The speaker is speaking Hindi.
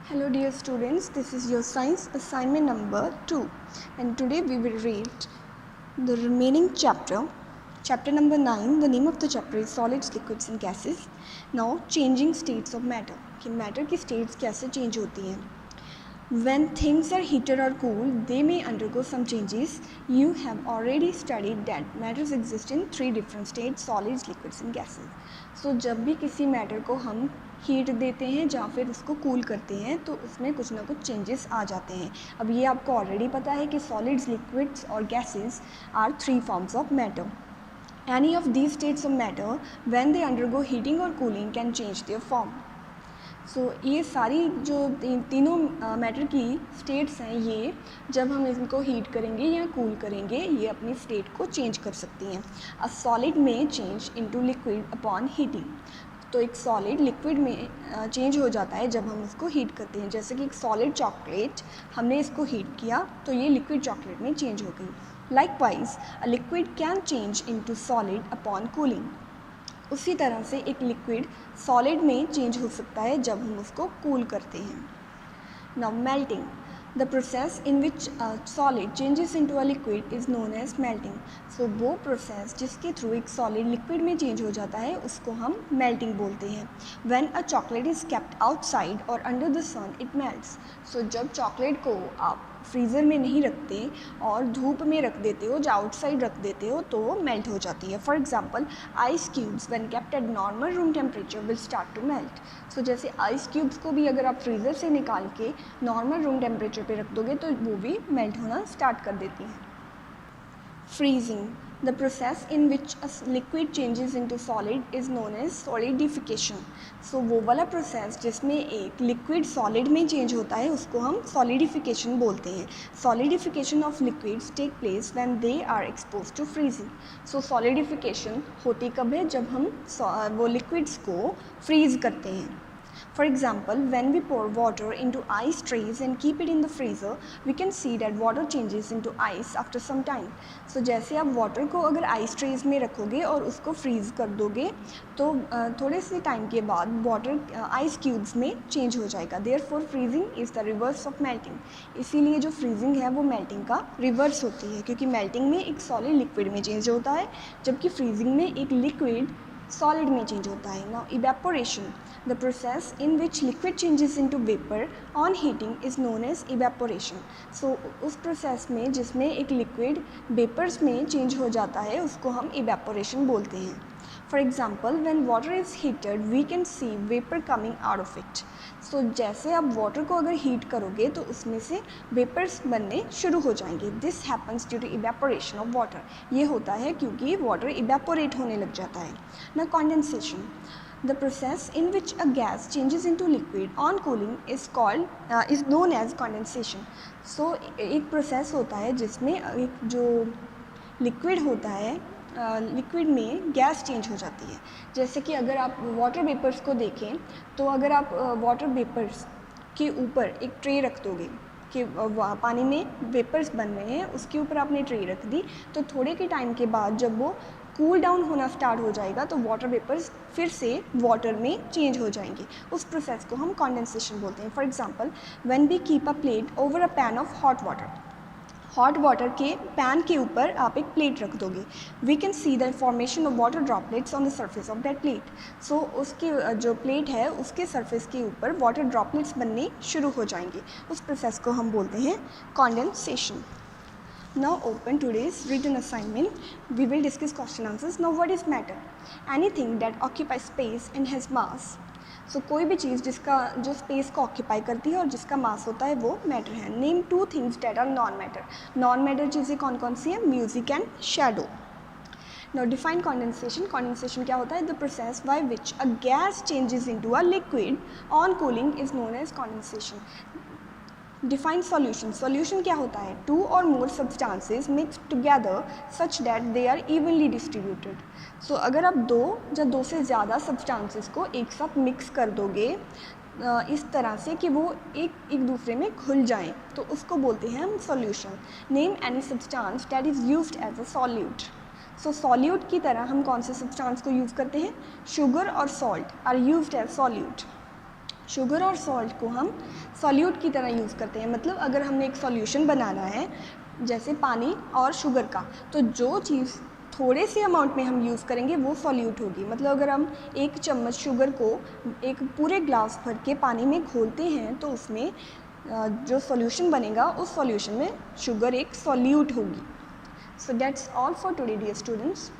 Hello dear students, this is your science assignment number 2 and today we will read the remaining chapter number 9. The name of the chapter is solids, liquids and gases. Now changing states of matter कि matter की states कैसे change होती हैं. When things are heated or cooled, they may undergo some changes. You have already studied that matters exist in 3 different states: solids, liquids and gases. So जब भी किसी मैटर को हम हीट देते हैं या फिर उसको कूल करते हैं तो उसमें कुछ ना कुछ चेंजेस आ जाते हैं. अब ये आपको ऑलरेडी पता है कि सॉलिड्स, लिक्विड्स और gases are 3 forms of matter. Any of these states of matter, when they undergo heating or cooling, can change their form. ये सारी जो तीनों मैटर की स्टेट्स हैं, ये जब हम इनको हीट करेंगे या कूल करेंगे ये अपनी स्टेट को चेंज कर सकती हैं. अ सॉलिड में change into liquid upon heating. तो एक सॉलिड लिक्विड में चेंज हो जाता है जब हम उसको हीट करते हैं. जैसे कि एक सॉलिड चॉकलेट, हमने इसको हीट किया तो ये लिक्विड चॉकलेट में चेंज हो गई. Likewise a liquid can change into solid upon cooling. उसी तरह से एक लिक्विड सॉलिड में चेंज हो सकता है जब हम उसको कूल करते हैं. Now melting. The process in which solid changes into a liquid is known as melting. So वो प्रोसेस जिसके थ्रू एक सॉलिड लिक्विड में चेंज हो जाता है उसको हम मेल्टिंग बोलते हैं. When a chocolate is kept outside और under the sun it melts. So जब चॉकलेट को आप फ्रीज़र में नहीं रखते और धूप में रख देते हो या आउटसाइड रख देते हो तो मेल्ट हो जाती है. For example ice cubes when kept at normal room temperature will start to melt. So जैसे आइस क्यूब्स को भी अगर आप फ्रीज़र से निकाल के नॉर्मल रूम टेम्परेचर पे रख दोगे तो वो भी मेल्ट होना स्टार्ट कर देती हैं. Freezing. The process in which a liquid changes into solid is known as solidification. So वो वाला प्रोसेस जिसमें एक लिक्विड सॉलिड में चेंज होता है उसको हम solidification बोलते हैं. Solidification of liquids take place when they are exposed to freezing. So solidification होती कब है? जब हम वो लिक्विड्स को फ्रीज़ करते हैं. For example, when we pour water into ice trays and keep it in the freezer, we can see that water changes into ice after some time. So जैसे आप वाटर को अगर आइस ट्रेज में रखोगे और उसको फ्रीज़ कर दोगे तो थोड़े से टाइम के बाद वाटर आइस क्यूब्स में चेंज हो जाएगा. Therefore, freezing is the reverse of melting. इसीलिए जो फ्रीजिंग है वो मेल्टिंग का रिवर्स होती है क्योंकि मेल्टिंग में एक सॉलिड लिक्विड में चेंज होता है जबकि फ्रीजिंग में एक लिक्विड सॉलिड में चेंज होता है. Now evaporation. The process in which liquid changes into vapour on heating is known as evaporation. So उस प्रोसेस में जिसमें एक लिक्विड वेपर्स में चेंज हो जाता है उसको हम इवेपोरेशन बोलते हैं. For example when water is heated we can see vapour coming out of it. So जैसे आप वाटर को अगर हीट करोगे तो उसमें से वेपर्स बनने शुरू हो जाएंगे. This happens due to evaporation of water. ये होता है क्योंकि वाटर इवेपोरेट होने लग जाता है. ना condensation. The process in which a gas changes into liquid on cooling is known as condensation. So एक प्रोसेस होता है जिसमें एक जो लिक्विड होता है लिक्विड में गैस चेंज हो जाती है. जैसे कि अगर आप वाटर वेपर्स को देखें तो अगर आप वाटर वेपर्स के ऊपर एक ट्रे रख दोगे कि पानी में वेपर्स बन रहे हैं, उसके ऊपर आपने ट्रे रख दी तो थोड़े के टाइम के बाद जब वो कूल डाउन होना स्टार्ट हो जाएगा तो वाटर वेपर्स फिर से वाटर में चेंज हो जाएंगे. उस प्रोसेस को हम कंडेंसेशन बोलते हैं. For example when we keep a plate over a pan of hot water के पैन के ऊपर आप एक प्लेट रख दोगे. We can see the formation of water droplets on the surface of that plate. So उसके जो प्लेट है उसके सरफेस के ऊपर वाटर ड्रॉपलेट्स बनने शुरू हो जाएंगे. उस प्रोसेस को हम बोलते हैं condensation. Now open today's written assignment. We will discuss question answers. Now what is matter? Anything that occupies space and has mass. So कोई भी चीज़ जिसका जो स्पेस को ऑक्यूपाई करती है और जिसका मास होता है वो मैटर है. Name 2 things that are non matter. Non matter चीज़ें कौन कौन सी हैं? Music and shadow. Now define condensation. Condensation क्या होता है? The process by which a gas changes into a liquid on cooling is known as condensation. Define solution. Solution क्या होता है? 2 or more substances mixed together such that they are evenly distributed. So अगर आप 2 या 2 से ज़्यादा substances को एक साथ मिक्स कर दोगे इस तरह से कि वो एक दूसरे में घुल जाएं तो उसको बोलते हैं हम solution. Name any substance that is used as a solute. So solute की तरह हम कौन से substance को यूज़ करते हैं? Sugar और salt are used as solute. Sugar और सॉल्ट को हम सॉल्यूट की तरह यूज़ करते हैं। मतलब अगर हमने एक सॉल्यूशन बनाना है जैसे पानी और शुगर का, तो जो चीज़ थोड़े से अमाउंट में हम यूज़ करेंगे वो सॉल्यूट होगी। मतलब अगर हम 1 चम्मच शुगर को एक पूरे ग्लास भर के पानी में घोलते हैं तो उसमें जो सॉल्यूशन बनेगा उस सॉल्यूशन में शुगर एक सॉल्यूट होगी। So that's all for today dear students.